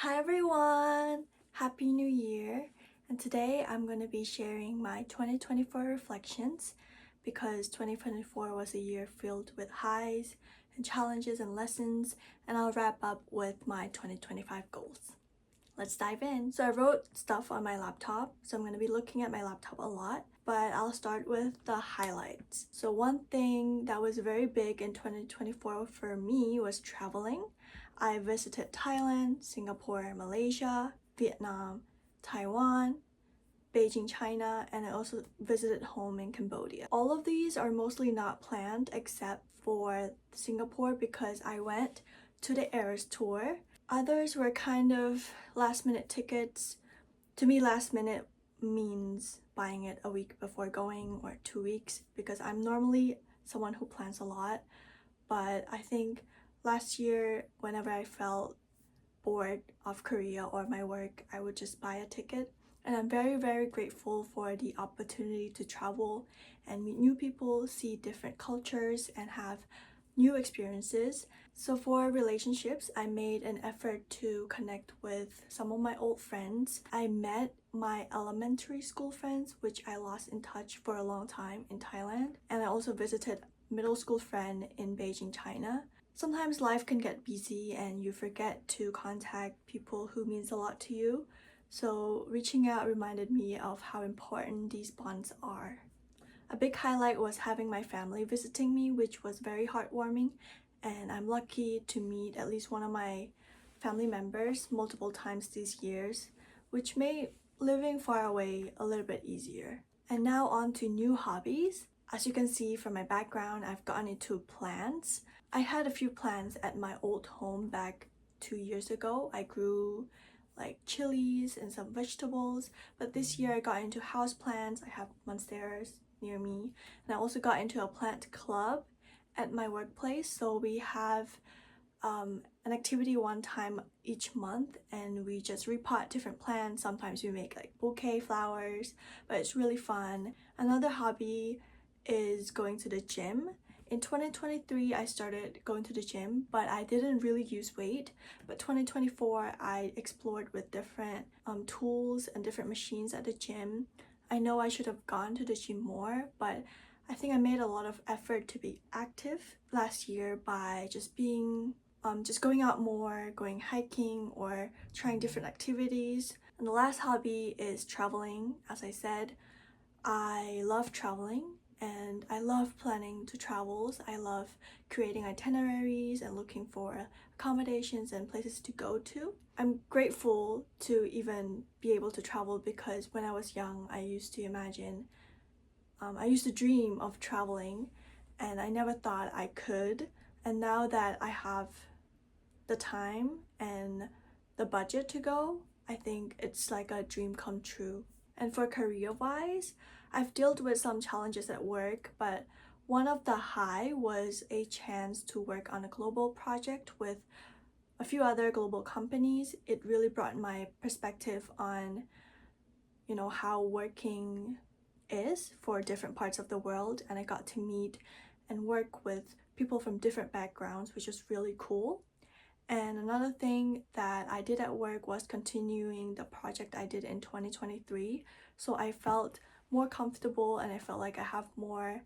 Hi everyone! Happy New Year! And today I'm going to be sharing my 2024 reflections because 2024 was a year filled with highs and challenges and lessons, and I'll wrap up with my 2025 goals. Let's dive in. So I wrote stuff on my laptop, so I'm going to be looking at my laptop a lot, but I'll start with the highlights. So one thing that was very big in 2024 for me was traveling. I visited Thailand, Singapore, Malaysia, Vietnam, Taiwan, Beijing, China, and I also visited home in Cambodia. All of these are mostly not planned except for Singapore because I went to the Eras tour. Others were kind of last minute tickets. To me, last minute means buying it a week before going or 2 weeks because I'm normally someone who plans a lot. But I think last year, whenever I felt bored of Korea or my work, I would just buy a ticket. And I'm very, very grateful for the opportunity to travel and meet new people, see different cultures, and have new experiences. So for relationships, I made an effort to connect with some of my old friends. I met my elementary school friends, which I lost in touch for a long time in Thailand. And I also visited middle school friend in Beijing, China. Sometimes life can get busy and you forget to contact people who means a lot to you. So reaching out reminded me of how important these bonds are. A big highlight was having my family visiting me, which was very heartwarming, and I'm lucky to meet at least one of my family members multiple times these years, which made living far away a little bit easier. And now on to new hobbies. As you can see from my background, I've gotten into plants. I had a few plants at my old home back 2 years ago. I grew like chilies and some vegetables, but this year I got into house plants. I have monsteras near me, and I also got into a plant club at my workplace. So we have an activity one time each month, and we just repot different plants. Sometimes we make like bouquet flowers, but it's really fun. Another hobby is going to the gym. In 2023, I started going to the gym, but I didn't really use weight. But 2024, I explored with different tools and different machines at the gym. I know I should have gone to the gym more, but I think I made a lot of effort to be active last year by just going out more, going hiking, or trying different activities. And the last hobby is traveling. As I said, I love traveling and I love planning to travels. I love creating itineraries and looking for accommodations and places to go to. I'm grateful to even be able to travel because when I was young, I used to dream of traveling and I never thought I could. And now that I have the time and the budget to go, I think it's like a dream come true. And for career-wise, I've dealt with some challenges at work, but one of the high was a chance to work on a global project with a few other global companies. It really brought my perspective on, how working is for different parts of the world, and I got to meet and work with people from different backgrounds, which is really cool. And another thing that I did at work was continuing the project I did in 2023. So I felt more comfortable and I felt like I have more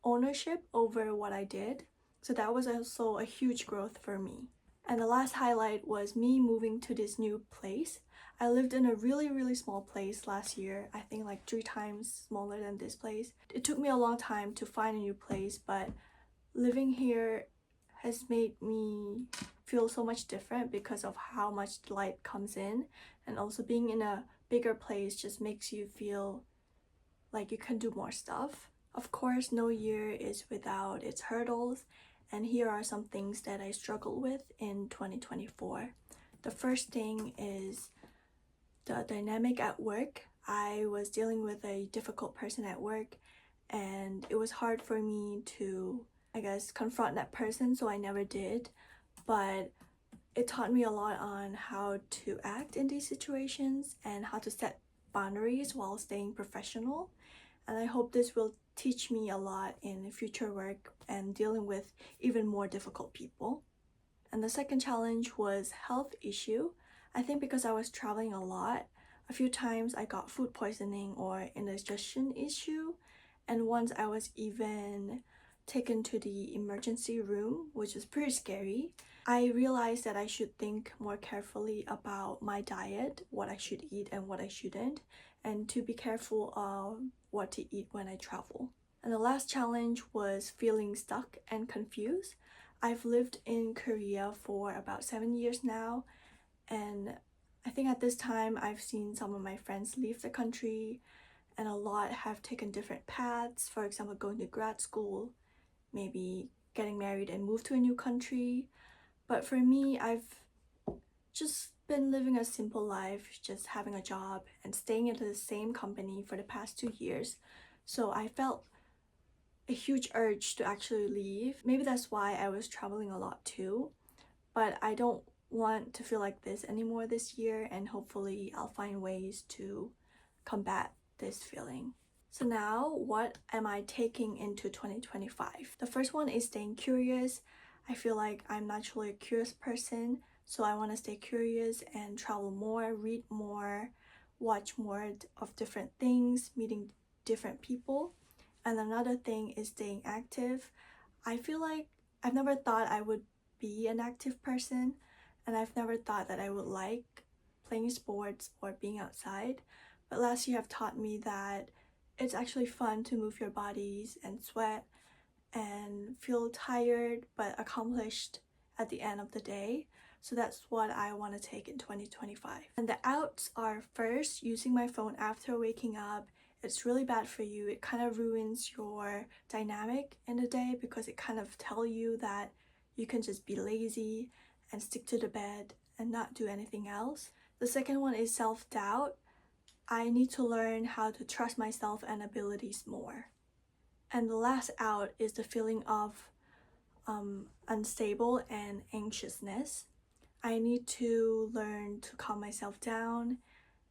ownership over what I did. So that was also a huge growth for me. And the last highlight was me moving to this new place. I lived in a really, really small place last year, I think like 3 times smaller than this place. It took me a long time to find a new place, but living here has made me feel so much different because of how much light comes in, and also being in a bigger place just makes you feel like you can do more stuff. Of course, no year is without its hurdles, and here are some things that I struggled with in 2024. The first thing is the dynamic at work. I was dealing with a difficult person at work, and it was hard for me to, I guess, confront that person, so I never did. But it taught me a lot on how to act in these situations and how to set boundaries while staying professional. And I hope this will teach me a lot in future work and dealing with even more difficult people. And the second challenge was health issue. I think because I was traveling a lot, a few times I got food poisoning or indigestion issue, and once I was even taken to the emergency room, which was pretty scary. I realized that I should think more carefully about my diet, what I should eat and what I shouldn't, and to be careful of what to eat when I travel. And the last challenge was feeling stuck and confused. I've lived in Korea for about 7 years now, and I think at this time I've seen some of my friends leave the country, and a lot have taken different paths, for example, going to grad school, maybe getting married and move to a new country. But for me, I've just been living a simple life, just having a job and staying at the same company for the past 2 years. So I felt a huge urge to actually leave. Maybe that's why I was traveling a lot too. But I don't want to feel like this anymore this year, and hopefully I'll find ways to combat this feeling. So now, what am I taking into 2025? The first one is staying curious. I feel like I'm naturally a curious person, so I want to stay curious and travel more, read more, watch more of different things, meeting different people. And another thing is staying active. I feel like I've never thought I would be an active person, and I've never thought that I would like playing sports or being outside. But last year have taught me that it's actually fun to move your bodies and sweat and feel tired but accomplished at the end of the day. So that's what I want to take in 2025. And the outs are, first, using my phone after waking up. It's really bad for you. It kind of ruins your dynamic in the day because it kind of tells you that you can just be lazy and stick to the bed and not do anything else. The second one is self-doubt. I need to learn how to trust myself and abilities more. And the last out is the feeling of unstable and anxiousness. I need to learn to calm myself down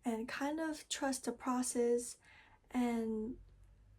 and kind of trust the process, and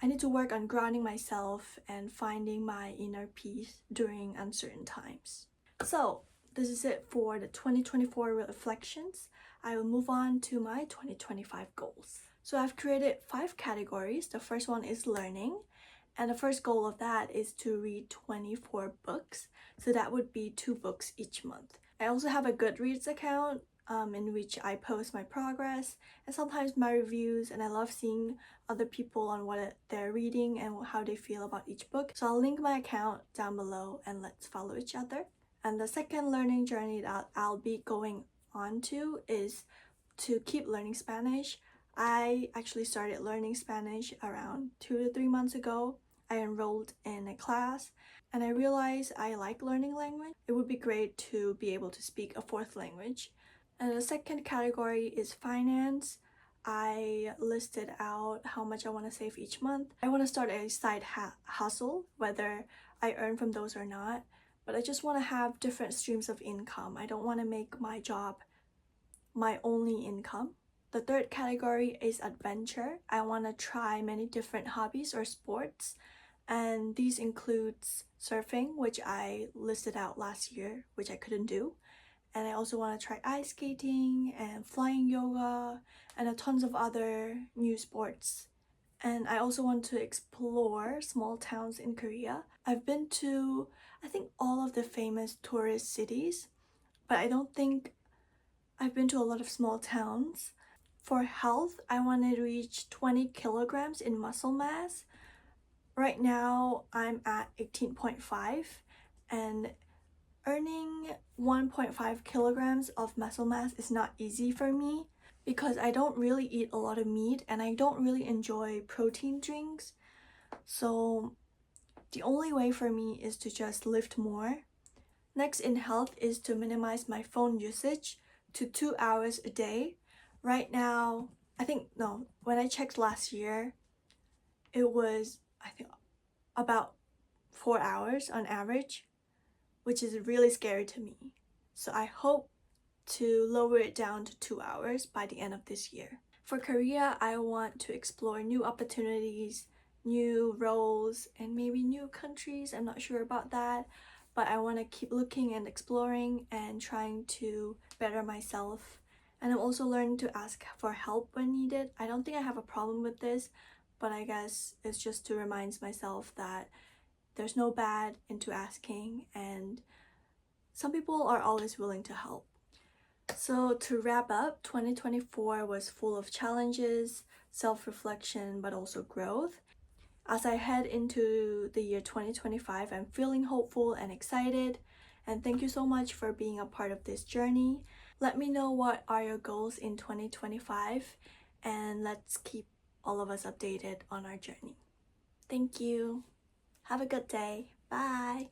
I need to work on grounding myself and finding my inner peace during uncertain times. So this is it for the 2024 reflections. I will move on to my 2025 goals. So I've created 5 categories. The first one is learning, and the first goal of that is to read 24 books. So that would be 2 books each month. I also have a Goodreads account in which I post my progress and sometimes my reviews, and I love seeing other people on what they're reading and how they feel about each book. So I'll link my account down below and let's follow each other. And the second learning journey that I'll be going on to is to keep learning Spanish. I actually started learning Spanish around 2 to 3 months ago. I enrolled in a class and I realized I like learning language. It would be great to be able to speak a 4th language. And the second category is finance. I listed out how much I want to save each month. I want to start a side hustle, whether I earn from those or not, but I just want to have different streams of income. I don't want to make my job my only income. The third category is adventure. I want to try many different hobbies or sports, and these includes surfing, which I listed out last year, which I couldn't do. And I also want to try ice skating and flying yoga and tons of other new sports. And I also want to explore small towns in Korea. I've been to, I think, all of the famous tourist cities, but I don't think I've been to a lot of small towns. For health, I want to reach 20 kilograms in muscle mass. Right now, I'm at 18.5, and earning 1.5 kilograms of muscle mass is not easy for me because I don't really eat a lot of meat and I don't really enjoy protein drinks. So the only way for me is to just lift more. Next in health is to minimize my phone usage to 2 hours a day. Right now, when I checked last year, it was, about 4 hours on average, which is really scary to me. So I hope to lower it down to 2 hours by the end of this year. For Korea, I want to explore new opportunities, new roles, and maybe new countries. I'm not sure about that, but I want to keep looking and exploring and trying to better myself And I'm also learning to ask for help when needed. I don't think I have a problem with this, but I guess it's just to remind myself that there's no bad into asking, and some people are always willing to help. So to wrap up, 2024 was full of challenges, self-reflection, but also growth. As I head into the year 2025, I'm feeling hopeful and excited. And thank you so much for being a part of this journey. Let me know what are your goals in 2025, and let's keep all of us updated on our journey. Thank you. Have a good day. Bye.